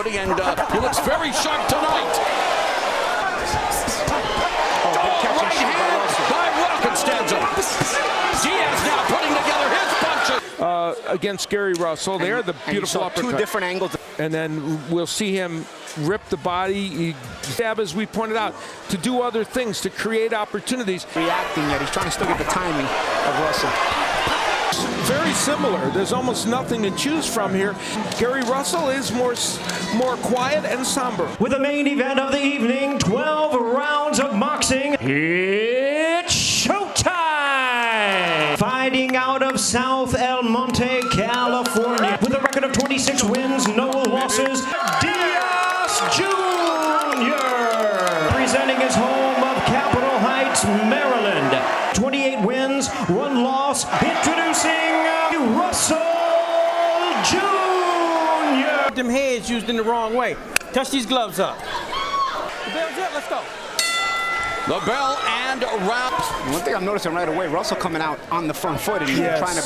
And he looks very sharp tonight. Right hand by Constanzo. Diaz now putting together his punches. Against Gary Russell, there the beautiful uppercut. Two different angles. And then we'll see him rip the body, stab, as we pointed out, to do other things, to create opportunities. Reacting yet, he's trying to still get the timing of Russell. Very similar. There's almost nothing to choose from here. Gary Russell is more quiet and somber. With the main event of the evening, 12 rounds of boxing, it's showtime! Fighting out of South El Monte, California, with a record of 26 wins, no losses, Diaz Jr. Presenting his home of Capitol Heights, Maryland. 28 wins, 1 loss, introducing Russell Jr. Them heads used in the wrong way. Touch these gloves up. The bell's up, let's go. The bell and round. One thing I'm noticing right away, Russell coming out on the front foot and trying to...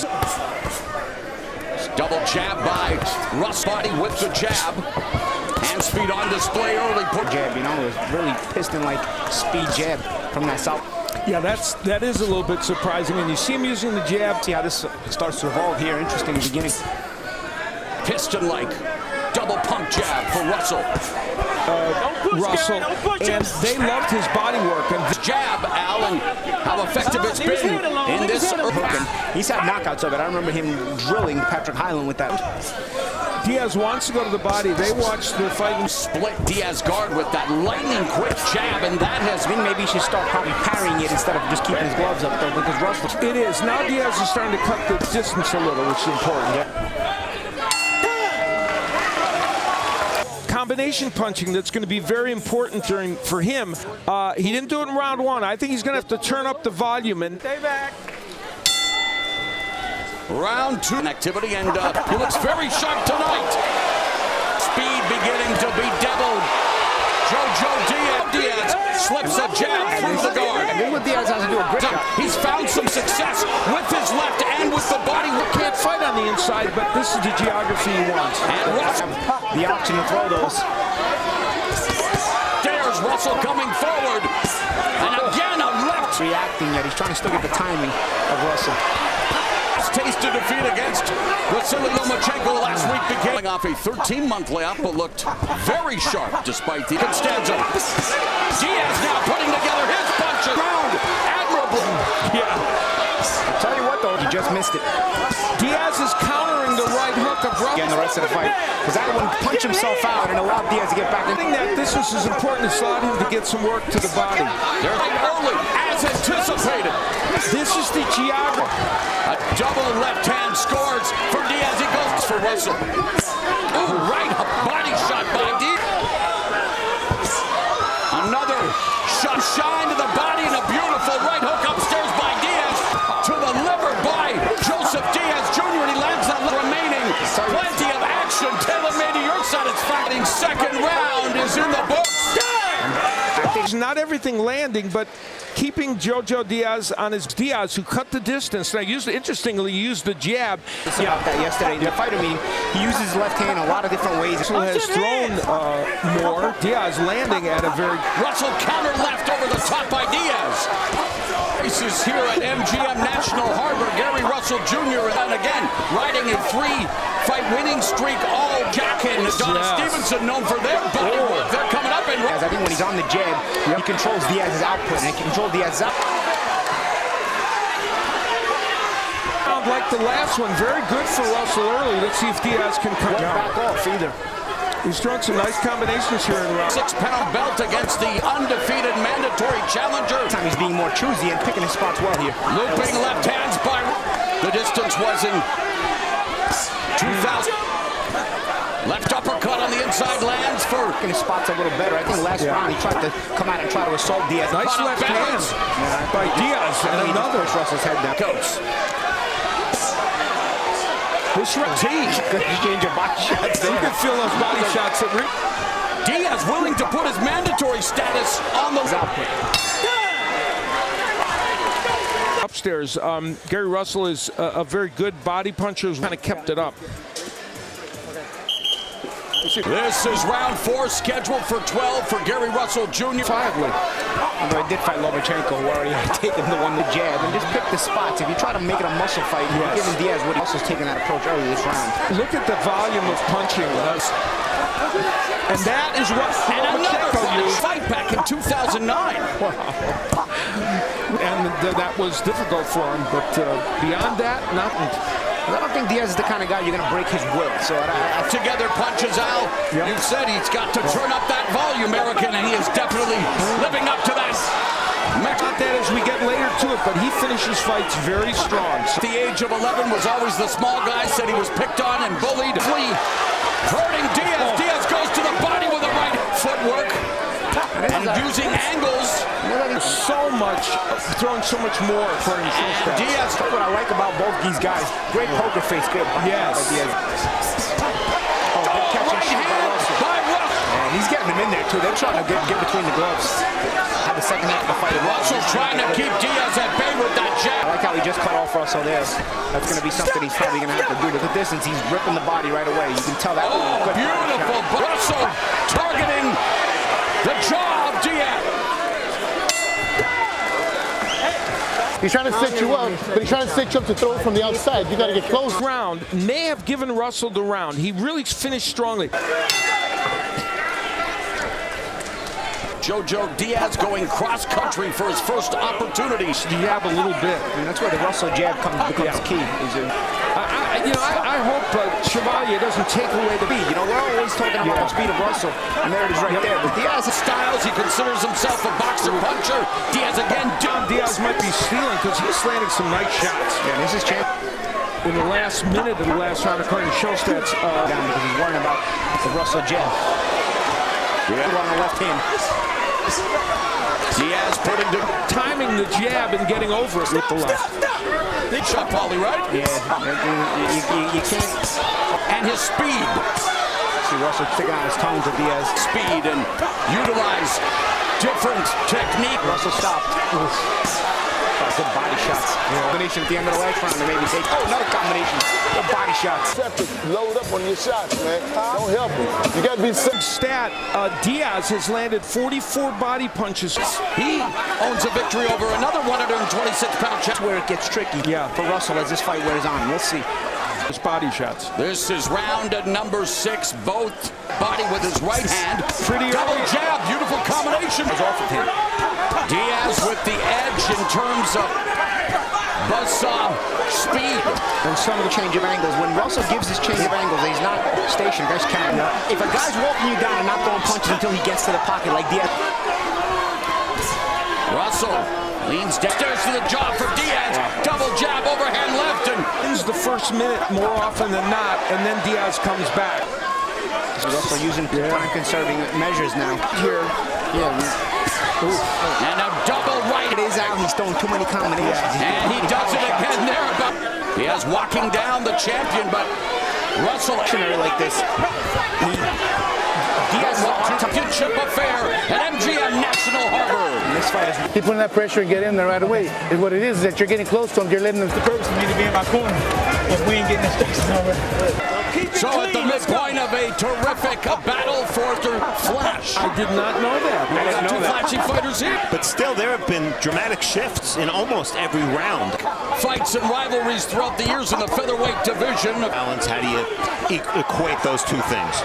Double jab by Russ, body with the jab. Hand speed on display early. Jab, you know, it was really piston-like speed jab from that south. Yeah, that is a little bit surprising, and you see him using the jab. See how this starts to evolve here. Interesting beginning. Piston-like double pump jab for Russell. Russell, and they loved his body work. And Jab, Al, and how effective it's been in this. He's had knockouts of it. I remember him drilling Patrick Hyland with that. Diaz wants to go to the body. They watched the fight and split Diaz guard with that lightning quick jab, and that has been. Maybe he should start probably parrying it instead of just keeping his gloves up, though, because Russell. It is. Now Diaz is starting to cut the distance a little, which is important. Combination punching that's going to be very important for him. He didn't do it in round 1. I think he's going to have to turn up the volume and stay back. Round 2 activity, and he looks very sharp tonight. Speed beginning to be deviled. JoJo Diaz slips a jab through the guard. And then what Diaz has to do a great job. He's found some success with his left and with the body. Can't fight on the inside, but this is the geography he wants. And Russell, the option to throw those. There's Russell coming forward. And again a left. Reacting yet, he's trying to still get the timing of Russell. Tasted defeat against Vasily Lomachenko last week, beginning off a 13-month layoff, but looked very sharp despite the Constanzo. Diaz now putting together his punches. Admirably. Yeah. I'll tell you what, though, he just missed it. Diaz is countering the right hook of Russell. Again, the rest of the fight. Because that one punched himself out and allowed Diaz to get back in. I think that this is important. It's allowed him to get some work to the body. They're early, as anticipated. This is the geography. A double left hand scores for Diaz. He goes for Russell. Ooh, right body shot by Diaz. Another shot, shine to the body, and a beautiful right hook upstairs by Diaz. To the liver by Joseph Diaz Jr. And he lands that remaining. Plenty of action tailor-made to your satisfaction. Second round is in the books. Not everything landing, but keeping JoJo Diaz on his Diaz, who cut the distance. Now, interestingly, used the jab. About that yesterday in the fighter meeting. He uses his left hand a lot of different ways. Russell has thrown more. Diaz landing at a very... Russell counter left over the top by Diaz. Races here at MGM National Harbor. Gary Russell Jr. and again riding a 3-fight winning streak. All Jack and Donna Stevenson known for their body work. They're coming up in. I think when he's on the jab, he controls Diaz's output and he controls Diaz's output. Like the last one, very good for Russell early. Let's see if Diaz can come back off either. He's thrown some nice combinations here in the round. 6-pound belt against the undefeated mandatory challenger. This time he's being more choosy and picking his spots well here. Looping left hands by. The distance was in 2000. Left uppercut on the inside lands for. Picking his spots a little better. I think last round he tried to come out and try to assault Diaz. Nice left hand by Diaz and another. Russell's head down. Goes. This routine. Exchange of body shots. You can feel those body shots. Diaz willing to put his mandatory status on the output. Upstairs, Gary Russell is a very good body puncher who's kind of kept it up. This is round 4, scheduled for 12 for Gary Russell Jr. Although I did fight Lomachenko, who already had taken the one, the jab, and just pick the spots. If you try to make it a muscle fight, you're giving Diaz what Russell's taking that approach early this round. Look at the volume of punching. And that is what Lomachenko used. Fight back in 2009. And that was difficult for him, but beyond that, nothing. I don't think Diaz is the kind of guy you're going to break his will. So Together punches, Al. Yep. You've said he's got to turn up that volume, American, and he is definitely living up to that. Not that as we get later to it, but he finishes fights very strong. At the age of 11 was always the small guy, said he was picked on and bullied. Hurting Diaz. Diaz goes to the body with the right footwork. And using angles. So much, throwing so much more for him. Diaz, what I like about both these guys, great poker face, good. Yes. Good catch and shoot by Russell. And he's getting them in there too. They're trying to get between the gloves. Had the second half of the fight. Russell trying to keep Diaz at bay with that jab. I like how he just cut off Russell there. That's going to be something he's probably going to have to do. Look at this, since he's ripping the body right away. You can tell that. Oh, beautiful. Russell targeting the jaw of Diaz. He's trying to set you up, but he's trying to set you up to throw it from the outside. You got to get close. Round may have given Russell the round. He really finished strongly. JoJo Diaz going cross-country for his first opportunity. You have a little bit. And that's where the Russell jab becomes key. I hope Chevalier doesn't take away the speed. You know, we're always talking about the speed of Russell, and there it is right there. But Diaz styles, he considers himself a boxer puncher. Diaz again. Diaz might be stealing because he's landing some nice shots. Yeah, this is champ. In the last minute of the last round, according to show stats, down because he's worrying about the Russell jab. On the left hand. Diaz putting the timing the jab and getting over it with the left. Big shot, Paulie, right? Yeah, you can't. And his speed. See Russell sticking out his tongue to Diaz. Speed and utilize different technique. Russell stopped. Good body shots. Combination at the end of the last round to maybe take. Oh, another combination. Good body shots. Load up on your shots, man. Don't help him. You got to be stat. Diaz has landed 44 body punches. He owns a victory over another 126-pound champ. Where it gets tricky for Russell as this fight wears on. We'll see. His body shots. This is round number 6. Both body with his right hand. Pretty double jab. Beautiful combination. Off of him. Diaz with the edge in terms of buzzsaw speed. And some of the change of angles. When Russell gives his change of angles, he's not stationary. That's counter. If a guy's walking you down and not throwing punches until he gets to the pocket like Diaz. Russell leans downstairs to the jaw for Diaz. Double jab, overhand left. And wins the first minute more often than not, and then Diaz comes back. So Russell using time-conserving measures now. Here, and a double right. It is out. He's throwing too many combinations. And he does it again there. Diaz walking down the champion, but Russell like this. Diaz championship affair at MGM National Harbor. This fight is keep putting that pressure and get in there right away. And what it is that you're getting close to him. You're letting him. The purpose for me to be in my corner if we ain't getting this station over. So at the midpoint of a terrific battle for the flash. I did not know that. We got two flashy fighters here. But still, there have been dramatic shifts in almost every round. Fights and rivalries throughout the years in the featherweight division. Balance, how do you equate those two things?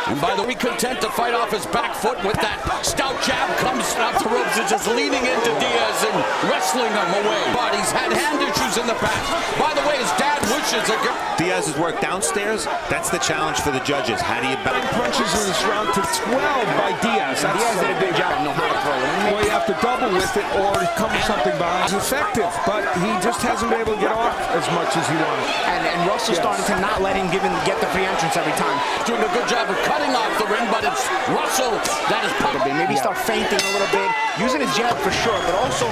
And by the way, content to fight off his back foot with that stout jab, comes off the ropes and just leaning into Diaz and wrestling him away. But he's had hand issues in the past. By the way, his dad wishes a good. Diaz's work downstairs, that's the challenge for the judges. How do you balance? Punches in this round to 12 by Diaz. Diaz did a good job. Know how to throw it. Well, you have to double with it or come with something behind. It's effective, but he just hasn't been able to get off as much as he wanted. And Russell's starting to not let him get the free entrance every time. Doing a good job of cutting off the ring, but it's Russell that is probably maybe start feinting a little bit, using his jab for sure, but also.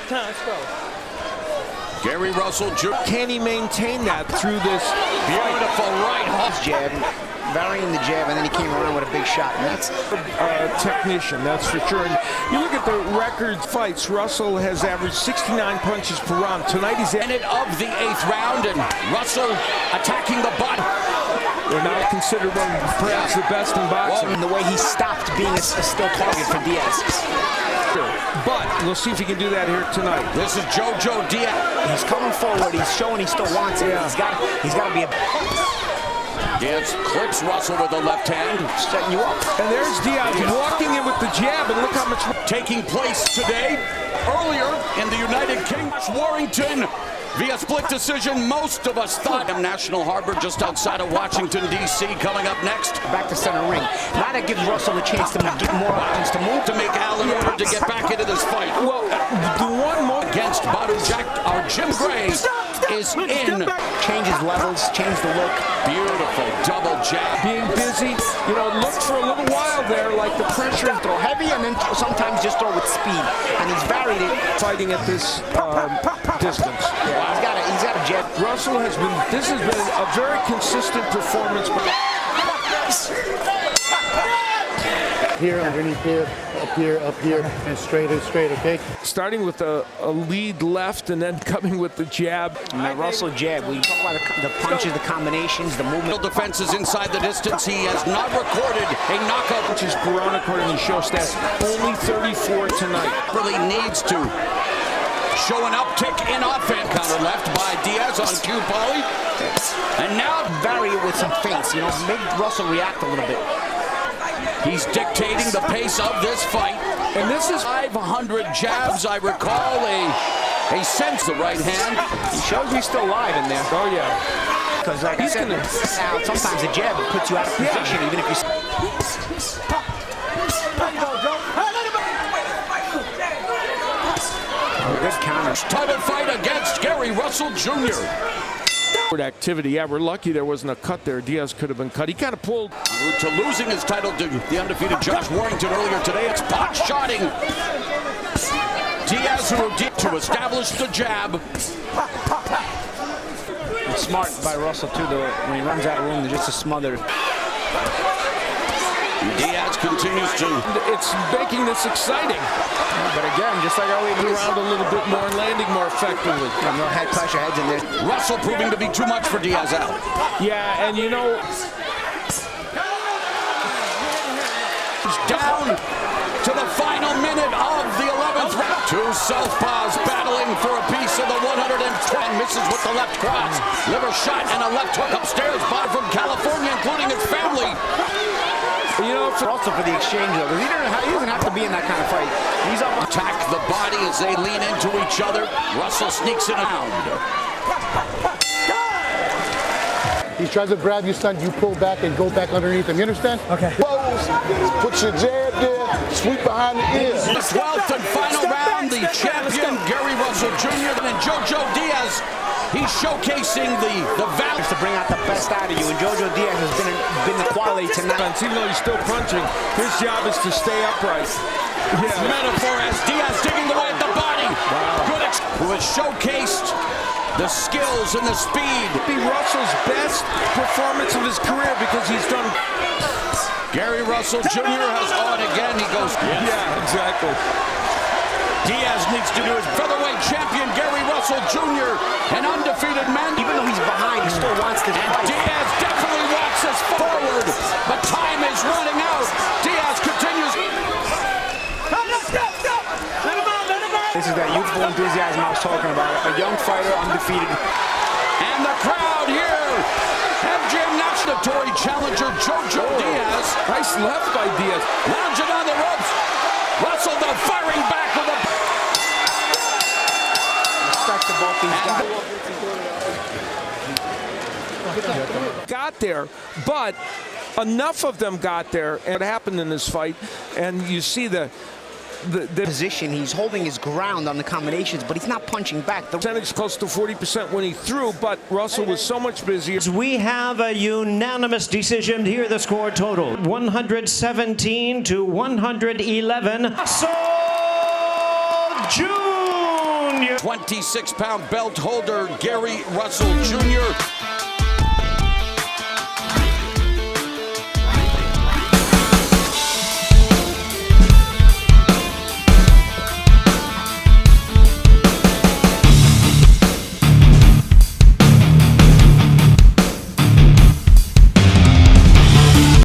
Let's go. Gary Russell Jr. Can he maintain that through this beautiful right hook jab, varying the jab, and then he came around with a big shot. And that's technician, that's for sure. And you look at the record fights, Russell has averaged 69 punches per round. Tonight he's at minute of the 8th round, and Russell attacking the body. They're now considered one of perhaps the best in boxing. And the way he stopped being a still target for Diaz. But we'll see if he can do that here tonight. This is JoJo Diaz. He's coming forward. He's showing he still wants it. Yeah. He's got to be a... Diaz clips Russell with the left hand. Setting you up. And there's Diaz walking in with the jab, and look how much... Taking place today, earlier in the United Kingdom, Warrington, via split decision. Most of us thought MGM National Harbor, just outside of Washington, D.C. Coming up next. Back to center ring. Now that gives Russell a chance to get more options to move. To make Al in order to get back into this fight. Well, the one more... Against Bout, our Jim Gray is in. Changes levels, change the look. Beautiful double jab. Being busy, you know, looked for a little while there, like the pressure. Throw heavy and then sometimes just throw with speed. And he's varied it. Fighting at this distance. Yeah, he's got a jab. Russell has been, this has been a very consistent performance. Here, underneath here, up here, and straight, okay? Starting with a lead left and then coming with the jab. And that Russell jab, we talk about the punches, the combinations, the movement. Defense is inside the distance. He has not recorded a knockout. Which is Brown, according to show stats, only 34 tonight. Really needs to show an uptick in offense. Counter left by Diaz on cue, Paulie. And now vary it with some feints, you know, make Russell react a little bit. He's dictating the pace of this fight. And this is 500 jabs. I recall a sense the right hand. He shows he's still alive in there. Oh, yeah. Because like I said, sometimes a jab puts you out of position, even if you... Good counter. Title fight against Gary Russell Jr. Activity. Yeah, we're lucky there wasn't a cut there. Diaz could have been cut. He kind of pulled. To losing his title to the undefeated Josh Warrington earlier today. It's pot-shotting. Diaz to establish the jab. It's smart by Russell, too, though. When he runs out of room, just to smother. Diaz continues to... It's making this exciting. But again, just like always, around a little bit more and landing more effectively. No head pressure, heads in there. Russell proving to be too much for Diaz out. Yeah, and you know... He's down to the final minute of the 11th round. Two southpaws battling for a piece of the 110. Misses with the left cross. Liver shot and a left hook upstairs by from California, including his family. You know, also for the exchange, though, because he doesn't have to be in that kind of fight. He's up. Attack the body as they lean into each other. Russell sneaks in around. He tries to grab you, son. You pull back and go back underneath him. You understand? Okay. Close. Put your jab there. Sweep behind the ear. The 12th and final round, the champion Gary Russell Jr. and JoJo Diaz. He's showcasing the value to bring out the best out of you, and JoJo Diaz has been the quality tonight. Even though he's still punching, his job is to stay upright. Yeah. Metaphor as Diaz digging away at the body. Wow. Good who has showcased the skills and the speed. Be Russell's best performance of his career because he's done. Gary Russell Jr. has on again. He goes. Yeah, exactly. Diaz needs to do his featherweight champion Gary Russell Jr. an undefeated man. Even though he's behind, he still wants this fight. Diaz definitely walks us forward, but time is running out. Diaz continues. This is that youthful enthusiasm I was talking about. A young fighter, undefeated. And the crowd here. MGM National challenger JoJo Diaz. Nice left by Diaz. Lounging on the ropes. Russell though firing back with a... Respect to both these guys. Got there, but enough of them got there, and it happened in this fight, and you see the position. He's holding his ground on the combinations, but he's not punching back. The percentage close to 40% when he threw, but Russell was so much busier. We have a unanimous decision. Here the score total, 117 to 111. So Jr. 26-pound belt holder Gary Russell Jr.